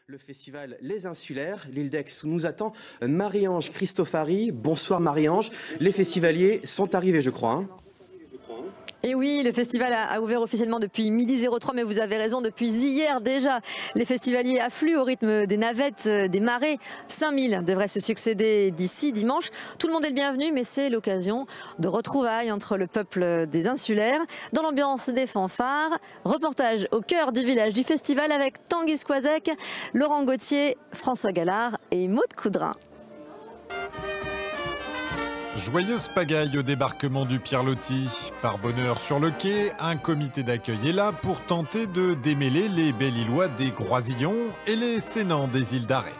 Le festival Les Insulaires, l'île d'Aix où nous attend Marie-Ange Cristofari. Bonsoir Marie-Ange, les festivaliers sont arrivés je crois. Et oui, le festival a ouvert officiellement depuis midi 03, mais vous avez raison, depuis hier déjà. Les festivaliers affluent au rythme des navettes, des marées. 5000 devraient se succéder d'ici dimanche. Tout le monde est le bienvenu, mais c'est l'occasion de retrouvailles entre le peuple des insulaires. Dans l'ambiance des fanfares, reportage au cœur du village du festival avec Tanguy Squazec, Laurent Gauthier, François Gallard et Maude Coudrin. Joyeuse pagaille au débarquement du Pierre-Loti. Par bonheur sur le quai, un comité d'accueil est là pour tenter de démêler les Belle-Îlois des Groisillons et les Sénans des îles d'Arrée.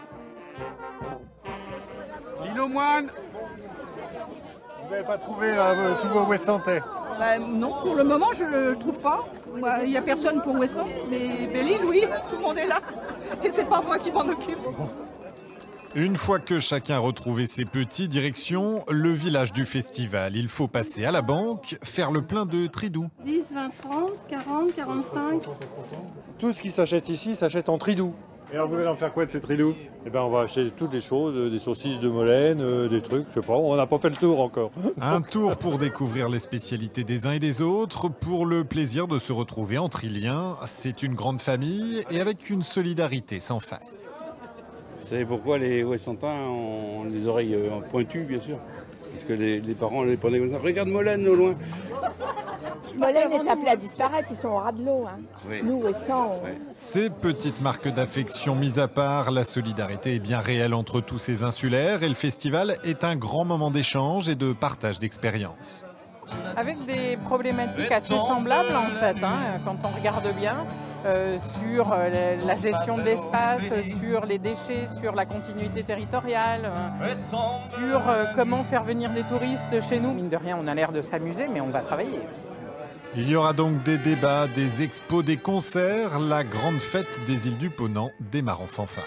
Lino Moine, vous n'avez pas trouvé tous vos Ouessantais? Non, pour le moment je ne le trouve pas. Il n'y a personne pour Ouessant, mais Belle-Île, oui, tout le monde est là. Et c'est pas moi qui m'en occupe. Une fois que chacun a retrouvé ses petits, direction le village du festival. Il faut passer à la banque, faire le plein de tridou. 10, 20, 30, 40, 45. Tout ce qui s'achète ici s'achète en tridou. Et alors vous allez en faire quoi de ces tridous? Eh ben on va acheter toutes les choses, des saucisses de Molène, des trucs, je sais pas, on n'a pas fait le tour encore. Un tour pour découvrir les spécialités des uns et des autres, pour le plaisir de se retrouver entre Iliens. C'est une grande famille et avec une solidarité sans faille. vous savez pourquoi les Ouessantins ont les oreilles pointues, bien sûr? Parce que les parents les prenaient comme ça. Regarde Molène au loin. Molène est appelée à disparaître, ils sont au ras de l'eau. Hein. Oui. Nous, Ouessant, Ces petites marques d'affection mises à part, la solidarité est bien réelle entre tous ces insulaires et le festival est un grand moment d'échange et de partage d'expériences. Avec des problématiques assez semblables en fait, quand on regarde bien, sur la gestion de l'espace, sur les déchets, sur la continuité territoriale, sur comment faire venir des touristes chez nous. Mine de rien, on a l'air de s'amuser, mais on va travailler. Il y aura donc des débats, des expos, des concerts. La grande fête des îles du Ponant démarre en fanfare.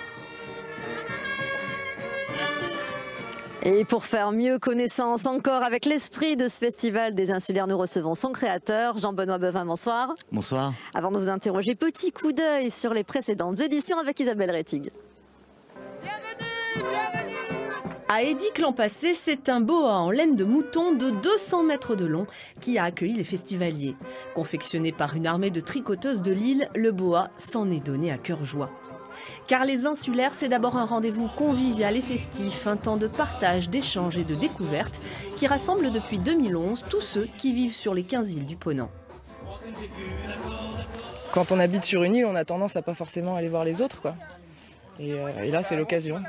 Et pour faire mieux connaissance encore avec l'esprit de ce festival des insulaires, nous recevons son créateur, Jean-Benoît Bevin, bonsoir. Bonsoir. Avant de vous interroger, petit coup d'œil sur les précédentes éditions avec Isabelle Rettig. À Édic l'an passé, c'est un boa en laine de mouton de 200 mètres de long qui a accueilli les festivaliers. Confectionné par une armée de tricoteuses de Lille, le boa s'en est donné à cœur joie. Car les insulaires, c'est d'abord un rendez-vous convivial et festif, un temps de partage, d'échange et de découverte qui rassemble depuis 2011 tous ceux qui vivent sur les 15 îles du Ponant. Quand on habite sur une île, on a tendance à pas forcément aller voir les autres, quoi. Et là, c'est l'occasion.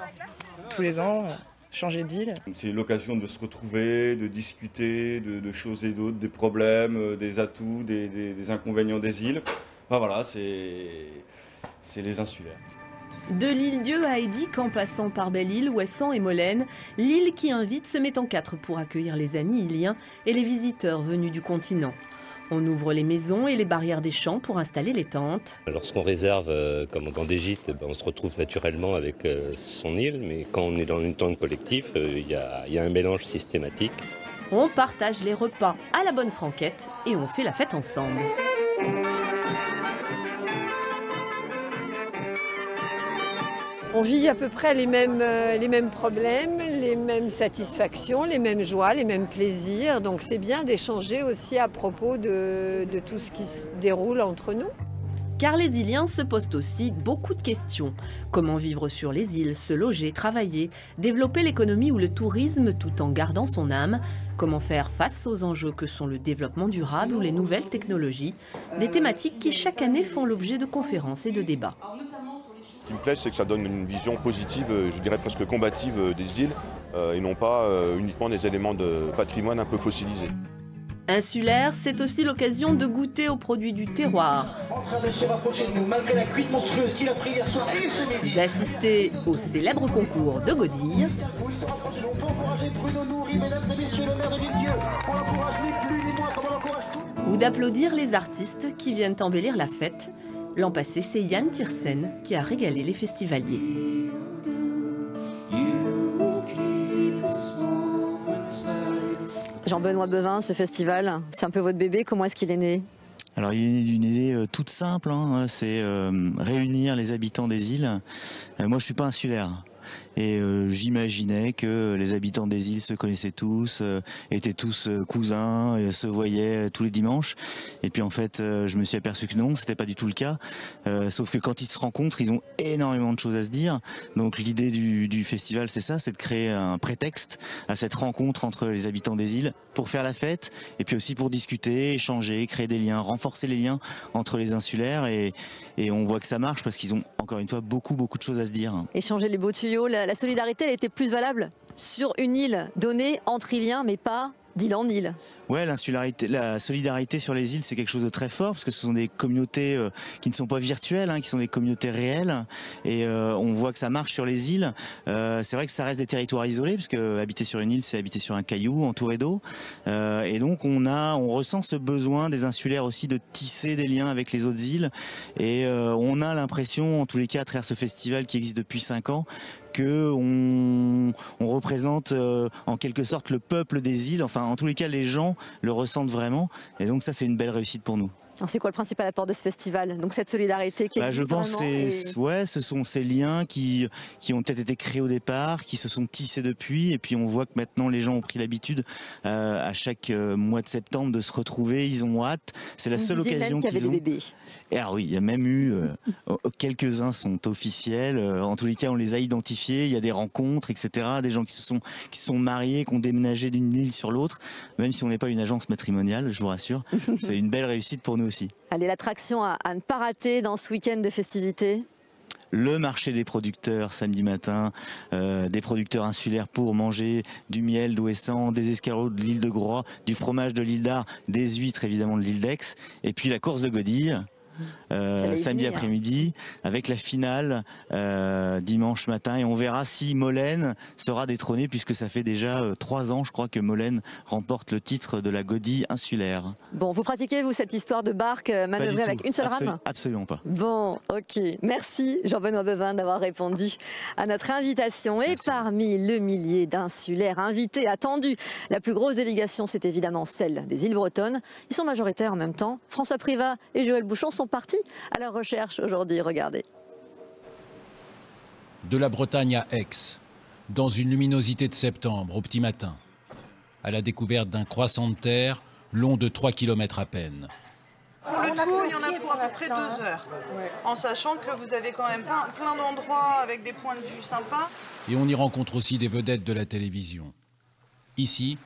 Tous les ans, changer d'île. C'est l'occasion de se retrouver, de discuter de choses et d'autres, des problèmes, des atouts, des inconvénients des îles. Enfin voilà, c'est les insulaires. De l'île-Dieu à Édic, en passant par Belle-Île, Ouessant et Molène, l'île qui invite se met en quatre pour accueillir les amis iliens et les visiteurs venus du continent. On ouvre les maisons et les barrières des champs pour installer les tentes. Lorsqu'on réserve, comme dans des gîtes, on se retrouve naturellement avec son île, mais quand on est dans une tente collective, il y a un mélange systématique. On partage les repas à la bonne franquette et on fait la fête ensemble. On vit à peu près les mêmes problèmes, les mêmes satisfactions, les mêmes joies, les mêmes plaisirs. Donc c'est bien d'échanger aussi à propos de tout ce qui se déroule entre nous. Car les Iliens se posent aussi beaucoup de questions. Comment vivre sur les îles, se loger, travailler, développer l'économie ou le tourisme tout en gardant son âme? Comment faire face aux enjeux que sont le développement durable ou les nouvelles technologies? Des thématiques qui chaque année font l'objet de conférences et de débats. Ce qui me plaît, c'est que ça donne une vision positive, je dirais presque combative des îles, et non pas uniquement des éléments de patrimoine un peu fossilisés. Insulaire, c'est aussi l'occasion de goûter aux produits du terroir, d'assister au célèbre concours de godilles, ou d'applaudir les artistes qui viennent embellir la fête. L'an passé, c'est Yann Tiersen qui a régalé les festivaliers. Jean-Benoît Bevin, ce festival, c'est un peu votre bébé, comment est-ce qu'il est né? Alors il y a une idée toute simple, hein, c'est réunir les habitants des îles. Moi je suis pas insulaire. Et j'imaginais que les habitants des îles se connaissaient tous, étaient tous cousins, se voyaient tous les dimanches. Et puis en fait, je me suis aperçu que non, c'était pas du tout le cas. Sauf que quand ils se rencontrent, ils ont énormément de choses à se dire. Donc l'idée du festival, c'est ça, c'est de créer un prétexte à cette rencontre entre les habitants des îles pour faire la fête, et puis aussi pour discuter, échanger, créer des liens, renforcer les liens entre les insulaires. Et on voit que ça marche parce qu'ils ont encore une fois beaucoup de choses à se dire. Échanger les beaux tuyaux, la solidarité elle était plus valable sur une île donnée entre Iliens, mais pas d'île en île. Ouais, l'insularité, la solidarité sur les îles, c'est quelque chose de très fort parce que ce sont des communautés qui ne sont pas virtuelles, hein, qui sont des communautés réelles, et on voit que ça marche sur les îles. C'est vrai que ça reste des territoires isolés parce que habiter sur une île, c'est habiter sur un caillou entouré d'eau, et donc on ressent ce besoin des insulaires aussi de tisser des liens avec les autres îles, et on a l'impression, en tous les cas, à travers ce festival qui existe depuis 5 ans, que on représente en quelque sorte le peuple des îles. Enfin, en tous les cas, les gens le ressentent vraiment. Et donc ça, c'est une belle réussite pour nous. C'est quoi le principal apport de ce festival? Donc cette solidarité qui existe je pense vraiment, ce sont ces liens qui ont peut-être été créés au départ, qui se sont tissés depuis, et puis on voit que maintenant les gens ont pris l'habitude à chaque mois de septembre de se retrouver, ils ont hâte. C'est la seule occasion qu'ils ont. Des bébés. Et alors oui, il y a même eu quelques-uns sont officiels. En tous les cas, on les a identifiés. Il y a des rencontres, etc. Des gens qui se sont mariés, qui ont déménagé d'une île sur l'autre. Même si on n'est pas une agence matrimoniale, je vous rassure, c'est une belle réussite pour nous aussi. Allez, l'attraction à ne pas rater dans ce week-end de festivités. Le marché des producteurs samedi matin, des producteurs insulaires pour manger du miel d'Ouessant, des escargots de l'île de Groix, du fromage de l'île d'Ar, des huîtres évidemment de l'île d'Aix, et puis la course de Godille. Samedi après-midi, avec la finale dimanche matin, et on verra si Molène sera détrônée, puisque ça fait déjà 3 ans, je crois, que Molène remporte le titre de la Godille insulaire. Bon, vous pratiquez, vous, cette histoire de barque manœuvrée avec une seule rame? Absolument pas. Bon, ok. Merci Jean-Benoît Bevin d'avoir répondu à notre invitation. Et parmi le millier d'insulaires invités, attendus, la plus grosse délégation, c'est évidemment celle des îles bretonnes. Ils sont majoritaires en même temps. François Privat et Joël Bouchon sont partis à la recherche aujourd'hui, regardez. De la Bretagne à Aix, dans une luminosité de septembre, au petit matin, à la découverte d'un croissant de terre long de 3 km à peine. Pour le tour, il y en a pour à peu près 2 heures, en sachant que vous avez quand même plein d'endroits avec des points de vue sympas. Et on y rencontre aussi des vedettes de la télévision. Ici,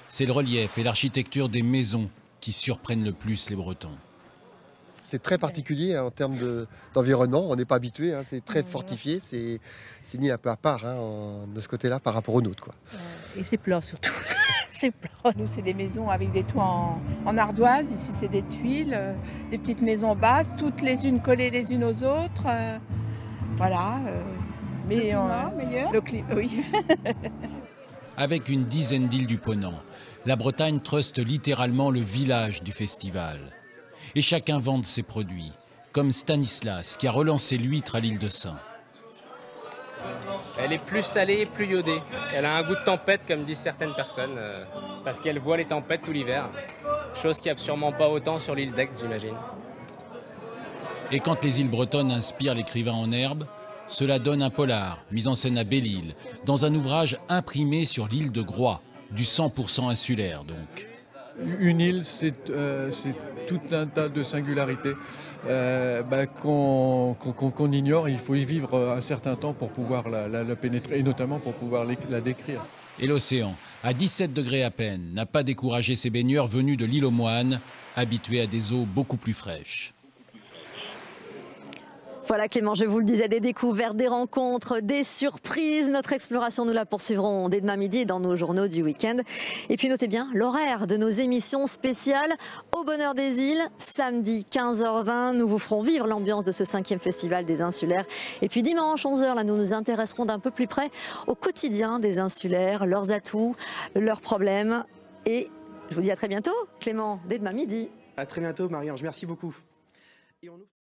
c'est le relief et l'architecture des maisons qui surprennent le plus les Bretons. C'est très particulier en termes d'environnement, on n'est pas habitué, hein, c'est très fortifié, c'est une île un peu à part de ce côté-là par rapport aux nôtres, quoi. Et c'est plat surtout. C'est plat. Nous, c'est des maisons avec des toits en ardoise, ici c'est des tuiles, des petites maisons basses, toutes les unes collées les unes aux autres. Voilà. Mais le climat, meilleur. Le climat, oui. Avec une dizaine d'îles du Ponant, la Bretagne truste littéralement le village du festival. Et chacun vend ses produits, comme Stanislas qui a relancé l'huître à l'île de Saint. Elle est plus salée, plus iodée. Elle a un goût de tempête, comme disent certaines personnes, parce qu'elle voit les tempêtes tout l'hiver. Chose qui n'y a sûrement pas autant sur l'île d'Aix, j'imagine. Et quand les îles bretonnes inspirent l'écrivain en herbe, cela donne un polar, mis en scène à Belle-Île, dans un ouvrage imprimé sur l'île de Groix, du 100% insulaire donc. Une île, c'est tout un tas de singularités qu'on ignore. Il faut y vivre un certain temps pour pouvoir la pénétrer, et notamment pour pouvoir la décrire. Et l'océan, à 17 degrés à peine, n'a pas découragé ces baigneurs venus de l'île aux Moines, habitués à des eaux beaucoup plus fraîches. Voilà Clément, je vous le disais, des découvertes, des rencontres, des surprises. Notre exploration, nous la poursuivrons dès demain midi dans nos journaux du week-end. Et puis notez bien l'horaire de nos émissions spéciales au Bonheur des Îles. Samedi 15h20, nous vous ferons vivre l'ambiance de ce 5e festival des insulaires. Et puis dimanche 11h, là, nous nous intéresserons d'un peu plus près au quotidien des insulaires, leurs atouts, leurs problèmes. Et je vous dis à très bientôt, Clément, dès demain midi. À très bientôt, Marie-Ange. Merci beaucoup.